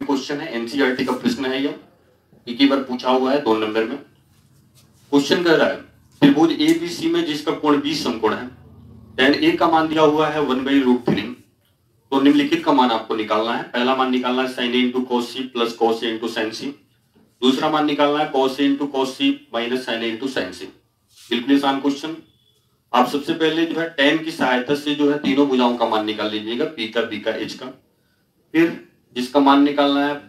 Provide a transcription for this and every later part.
Question है, NCERT का प्रश्न है ये, एक ही बार पूछा हुआ है 2 नंबर में। क्वेश्चन कह रहा है त्रिभुज एबीसी में जिसका कोण 20 समकोण है, tan ए का मान दिया हुआ है 1/√3, तो निम्नलिखित का मान आपको निकालना है। पहला मान निकालना है sin a into cos c plus cos a into sin c, दूसरा मान निकालना है cos a into cos c minus sin a into sin c। बिल्कुल आसान क्वेश्चन। आप सबसे पहले जो है tan की सहायता से जो है तीनों भुजाओं का मान निकाल लीजिएगा, p का, b का, h का। फिर जिसका मान निकालना है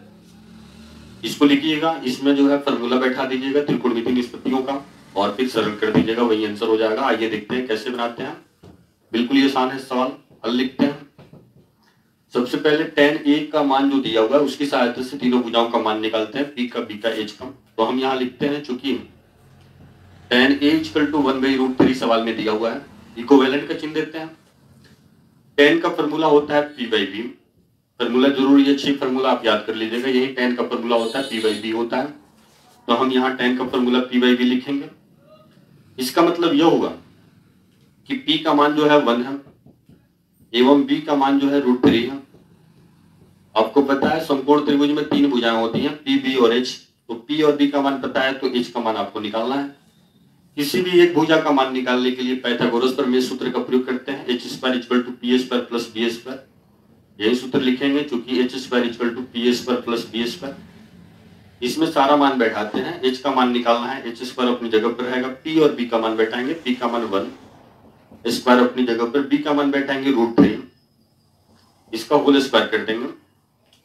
इसको लिखिएगा, इसमें जो है फॉर्मूला बैठा दीजिएगा त्रिकोणमितीय निष्पत्तियों का और फिर सरल कर दीजिएगा, वही आंसर हो जाएगा। आइए देखते हैं कैसे बनाते हैं। बिल्कुल ही आसान है सवाल, हल लिखते हैं। सबसे पहले tan a का मान जो दिया हुआ है उसकी सहायता से तीनों भुजाओं का मान निकालते हैं, p का, b का, h का। तो हम यहाँ लिखते हैं, चूंकि tan a = 1/√3 सवाल में दिया हुआ है, इक्विवेलेंट का चिन्ह देते हैं। tan का फॉर्मूला होता है p/b, फॉर्मूला जरूरी अच्छी फॉर्मूला आप याद कर लीजिएगा, यही tan का फॉर्मूला होता है, p/b होता है। तो हम यहाँ tan का फॉर्मूला p/b लिखेंगे। इसका मतलब यह होगा कि p का मान जो है 1 है एवं b का मान जो है √3 है। आपको पता है समकोण त्रिभुज में 3 भुजाएं होती हैं, p, b और h। तो p और b का मान पता है तो h का मान आपको निकालना है। किसी भी एक भुजा का मान निकालने के लिए पाइथागोरस प्रमेय सूत्र का प्रयोग करते हैं, h² = p² प्लस b²। यही सूत्र लिखेंगे, चूंकि h² = p² प्लस b²। इसमें सारा मान बैठाते हैं, h का मान निकालना है, h² अपनी जगह पर रहेगा, p और b का मान बैठाएंगे, p का मान 1, स्क्वायर अपनी जगह पर, b का मान बैठाएंगे √3, इसका होल स्क्वायर कर देंगे।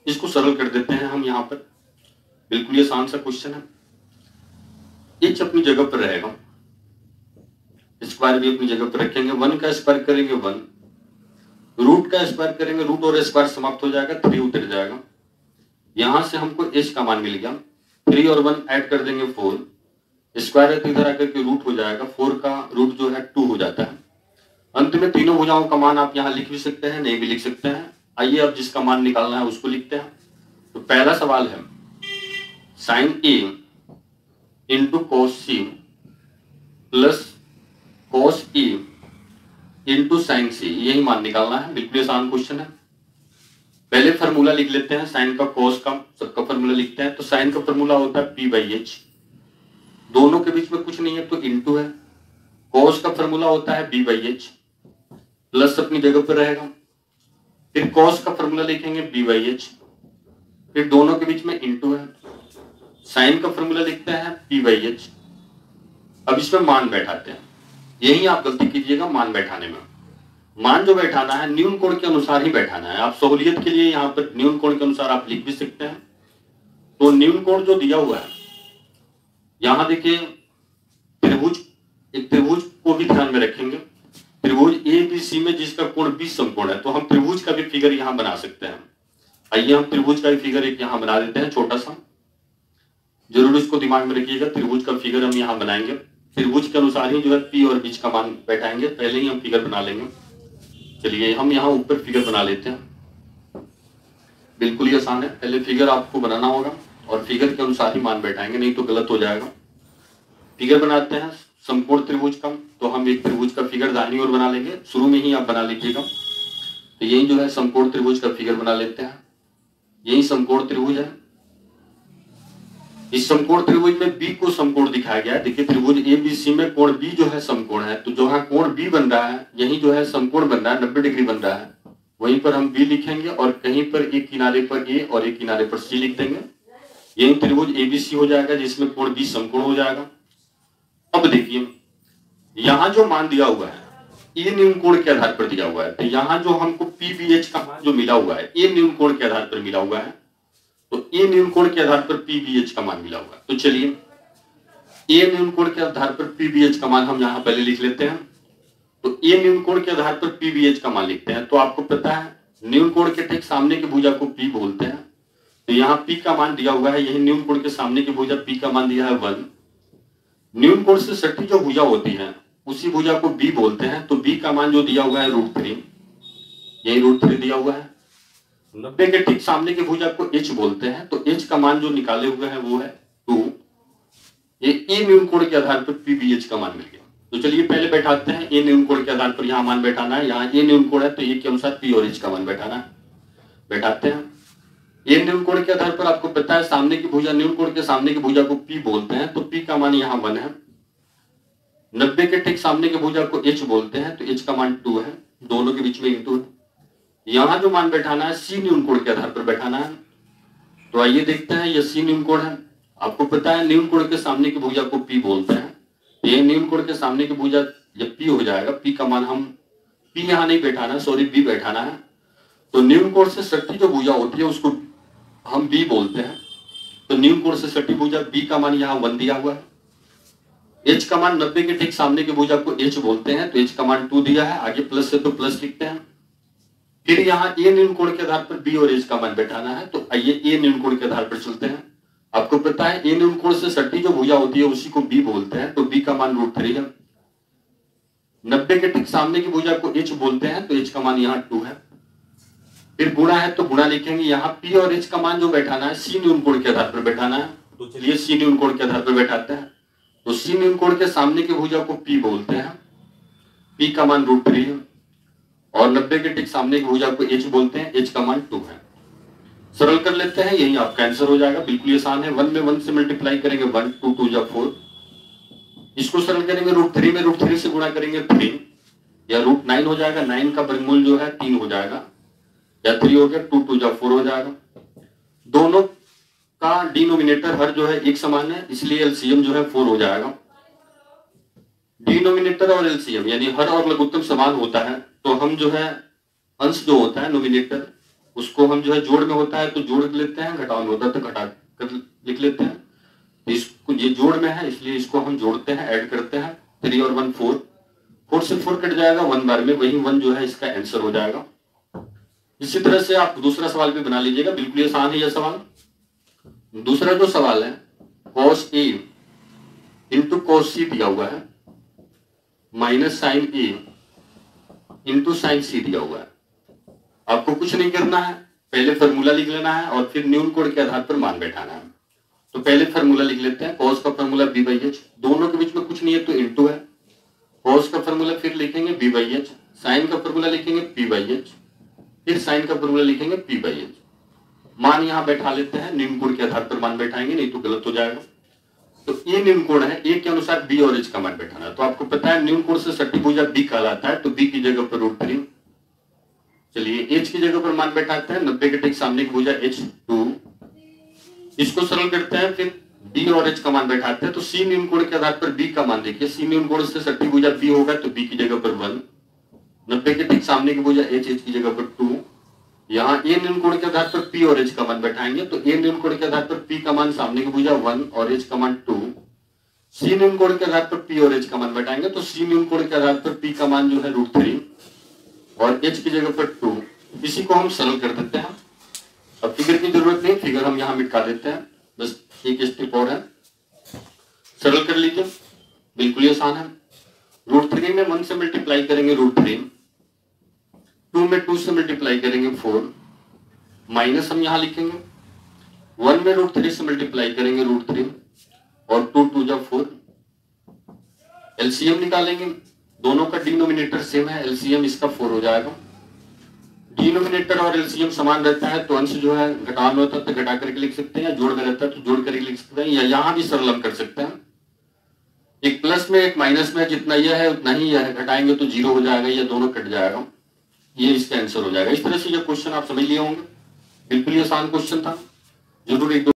इसको सरल कर देते हैं हम यहाँ पर। बिल्कुल ये आसान सा क्वेश्चन है। h अपनी जगह पर रहेगा, स्क्वायर भी अपनी जगह पर रखेंगे, 1 का स्क्वायर करेंगे 1, रूट का स्क्वायर करेंगे, रूट और स्क्वायर समाप्त हो जाएगा, 3 उतर जाएगा। यहां से हमको h का मान मिल गया, 3 और 1 ऐड कर देंगे 4, स्क्वायर है तो इधर आकर के रूट हो जाएगा, 4 का रूट जो है 2 हो जाता है। अंत में तीनों भुजाओं का मान आप यहाँ लिख भी सकते हैं, नहीं भी लिख सकते हैं। आइए अब जिसका मान निकालना है उसको लिखते हैं। तो पहला सवाल है sin a into cos c plus cos a into sin c, यही मान निकालना है। बिल्कुल आसान क्वेश्चन है। पहले फॉर्मूला लिख लेते हैं, साइन का, cos का, सबका फॉर्मूला लिखते हैं। तो साइन का फॉर्मूला होता है p/h, दोनों के बीच में कुछ नहीं है तो इंटू है। cos का फॉर्मूला होता है b/h, प्लस अपनी जगह पर रहेगा। फिर cos का फॉर्मूला लिखेंगे b/h, फिर दोनों के बीच में इंटू है। साइन का फॉर्मूला लिखते हैं p/h। अब इसमें मान बैठाते हैं, यही आप गलती कीजिएगा मान बैठाने में। मान जो बैठाना है न्यून कोण के अनुसार ही बैठाना है। आप सहूलियत के लिए यहाँ पर न्यून कोण के अनुसार आप लिख भी सकते हैं। तो न्यून कोण जो दिया हुआ है, यहां देखिए त्रिभुज, एक त्रिभुज को भी ध्यान में रखेंगे। त्रिभुज एबीसी में जिसका कोण 20 समकोण है, तो हम त्रिभुज का भी फिगर यहाँ बना सकते हैं। आइए हम त्रिभुज का भी फिगर एक यहाँ बना देते हैं, छोटा सा, जरूर इसको दिमाग में रखिएगा। त्रिभुज का फिगर हम यहाँ बनाएंगे, त्रिभुज के अनुसार ही जो है p और बीच का मान बैठाएंगे, पहले ही हम फिगर बना लेंगे। चलिए हम यहाँ ऊपर फिगर बना लेते हैं। बिल्कुल ही आसान है, पहले फिगर आपको बनाना होगा और फिगर के अनुसार ही मान बैठाएंगे, नहीं तो गलत हो जाएगा। फिगर बनाते हैं समकोण त्रिभुज का। तो हम एक त्रिभुज का फिगर दाहिनी ओर बना लेंगे, शुरू में ही आप बना लीजिएगा। तो यही जो है समकोण त्रिभुज का फिगर बना लेते हैं, यही समकोण त्रिभुज है। इस समकोण त्रिभुज में b को समकोण दिखाया गया है। देखिए त्रिभुज एबीसी में कोण b जो है समकोण है, तो जहां कोण b बन रहा है यही जो है समकोण बन रहा है, 90 डिग्री बन रहा है, वहीं पर हम b लिखेंगे और कहीं पर एक किनारे पर a और एक किनारे पर c लिख देंगे। यही त्रिभुज एबीसी हो जाएगा जिसमें कोण b समकोण हो जाएगा। अब देखिए यहाँ जो मान दिया हुआ है ये न्यून कोण के आधार पर दिया हुआ है। तो यहाँ जो हमको p/h का मान जो मिला हुआ है ये न्यून कोण के आधार पर मिला हुआ है, तो ए न्यून कोण के आधार पर p/h का मान मिला हुआ है। तो चलिए ए न्यून कोण के आधार पर p/h का मान हम यहाँ पहले लिख लेते हैं। तो ए न्यून कोण के आधार पर p/h का मान लिखते हैं। तो आपको पता है न्यून कोण के ठीक सामने की भुजा को p बोलते हैं। तो यहाँ p का मान दिया हुआ है, यही न्यून कोण के सामने की भुजा, p का मान दिया है 1। न्यून कोण से सटी जो भुजा होती है उसी भुजा को b बोलते हैं। तो b का मान जो दिया हुआ है √3, यही √3 दिया हुआ है। 90 के ठीक सामने की भुजा को h बोलते हैं, तो h का मान जो निकाले हुए हैं वो है 2। ये ए न्यून कोण के आधार पर p/h का मान मिल गया। तो चलिए पहले बैठाते हैं, ए न्यून कोण के आधार पर यहाँ मान बैठाना है। यहाँ ए न्यून कोण है तो ए के अनुसार p और h का मान बैठाना है। बैठाते हैं, ए न्यून कोण के आधार पर आपको पता है सामने की भुजा, न्यून कोण के सामने की भुजा को पी बोलते हैं, तो पी का मान यहाँ 1 है। 90 के ठीक सामने की भुजा को एच बोलते हैं, तो एच का मान 2 है, दोनों के बीच में इंटू है। यहां जो मान बैठाना है सी न्यून कोण के आधार पर बैठाना है। तो आइए देखते हैं, ये सी न्यून कोण है। आपको पता है न्यून कोण के सामने की भुजा को पी बोलते हैं, ये न्यून कोण के सामने की भुजा जब पी हो जाएगा, पी का मान हम पी यहां नहीं बैठाना है, सॉरी बी बैठाना है। तो न्यून कोण से सटी जो भुजा होती है उसको हम बी बोलते हैं। तो न्यून कोण से सटी भुजा बी का मान यहाँ 1 दिया हुआ है। एच का मान 90 के ठीक सामने की भुजा को एच बोलते हैं, तो एच का मान 2 दिया है, आगे प्लस है तो प्लस लिखते हैं। फिर यहाँ ए न्यून कोण के आधार पर बी और एच का मान बैठाना है, तो आइए ए न्यून कोण के आधार पर चलते हैं। आपको पता है ए न्यून कोण से सटी जो भुजा होती है उसी को बी बोलते हैं, तो बी का मान √3 है। 90 के ठीक सामने की भुजा को एच बोलते हैं, तो एच का मान यहाँ 2 है। फिर गुणा है तो गुणा लिखेंगे, यहाँ पी और एच का मान जो बैठाना है सी न्यून कोण के आधार पर बैठाना है। तो चलिए सी न्यून कोण के आधार पर बैठाते हैं। तो सी न्यून कोण के सामने की भुजा को पी बोलते हैं, पी का मान √3 है। और 90 के ठीक सामने की भुजा को एच बोलते हैं, एच का मान 2 है। सरल कर लेते हैं, यही आपका आंसर हो जाएगा, बिल्कुल आसान है। 1 में 1 से मल्टीप्लाई करेंगे 1, 2 2 जा 4। इसको सरल करेंगे √3 में √3 से गुणा करेंगे 3, या √9 हो जाएगा। 9 का वर्गमूल जो है 3 हो जाएगा, या 3 हो गया, 2 2 जा 4 हो जाएगा। दोनों का डिनोमिनेटर हर जो है एक समान है, इसलिए एलसीएम जो है 4 हो जाएगा। डिनोमिनेटर और एलसीएम यानी हर और लघुत्तम समान होता है, तो हम जो है अंश जो होता है नोमिनेटर उसको हम जो है जोड़ में होता है तो जोड़ लेते हैं, घटाव में होता है तो घटा कर लिख लेते हैं। तो इसको ये जोड़ में है इसलिए इसको हम जोड़ते हैं, ऐड करते हैं। 3 और 1 4, 4 से 4 कट जाएगा 1 बार में, वही 1 जो है इसका आंसर हो जाएगा। इसी तरह से आप दूसरा सवाल भी बना लीजिएगा, बिल्कुल आसान है यह सवाल। दूसरा जो सवाल है cos A into cos C दिया हुआ है, minus sine A into sine C दिया हुआ है। आपको कुछ नहीं करना है, पहले फॉर्मूला लिख लेना है और फिर न्यून कोण के आधार पर मान बैठाना है। तो पहले फॉर्मूला लिख लेते हैं, cos का फॉर्मूला b/h, दोनों के बीच में कुछ नहीं है तो इंटू है। cos का फॉर्मूला फिर लिखेंगे b/h, साइन का फॉर्मूला लिखेंगे p/h, फिर साइन का फॉर्मूला लिखेंगे p/h। मान यहां बैठा लेते हैं, न्यून कोण के आधार पर मान बैठाएंगे, नहीं तो गलत हो जाएगा। तो ए न्यून कोण है, ए के अनुसार बी और एच का मान बैठाना है। तो आपको पता है न्यून कोण से सटी भुजा बी कहलाता है, तो बी की जगह पर √3। चलिए एच की जगह पर मान बैठाते हैं, 90 के ठीक सामने की भुजा एच 2। इसको सरल करते हैं, फिर बी और एच का मान बैठाते हैं। तो सी न्यून कोण के आधार पर बी का मान देखिए, सी न्यून कोण से सटी भुजा बी होगा तो बी की जगह पर 1। 90 के ठीक सामने की भुजा एच, एच की जगह पर 2। यहाँ ए न्यून कोण के आधार पर पी और एच का मान बैठाएंगे, तो ए न्यून कोण के आधार पर पी का मान सामने की भुजा 1 और एच का मान 2। सी न्यून कोण के आधार पर पी और एच का मान बैठाएंगे, तो सी न्यून कोण के आधार पर पी का मान जो है √3 और एच की जगह पर 2। इसी को हम सरल कर देते हैं। अब फिगर की जरूरत नहीं, फिगर हम यहाँ मिटा देते हैं, बस एक स्टेप और है, सरल कर लीजिए, बिल्कुल आसान है। √3 में 1 से मल्टीप्लाई करेंगे √3, 2 में 2 से मल्टीप्लाई करेंगे 4, माइनस हम यहां लिखेंगे। 1 में √3 से मल्टीप्लाई करेंगे √3 और 2 2 जा 4। एलसीएम निकालेंगे, दोनों का डिनोमिनेटर सेम है, एलसीएम इसका 4 हो जाएगा। डिनोमिनेटर और एलसीएम समान रहता है तो अंश जो है घटाव में होता है तो घटा करके लिख सकते हैं, या जोड़ में रहता है तो जोड़ करके लिख सकते हैं, या यहां भी सरल हम कर सकते हैं। एक प्लस में एक माइनस में, जितना यह है उतना ही यह है, घटाएंगे तो 0 हो जाएगा, या दोनों कट जाएगा, ये इसका आंसर हो जाएगा। इस तरह से ये क्वेश्चन आप समझ लिए होंगे, बिल्कुल आसान क्वेश्चन था, जरूर एक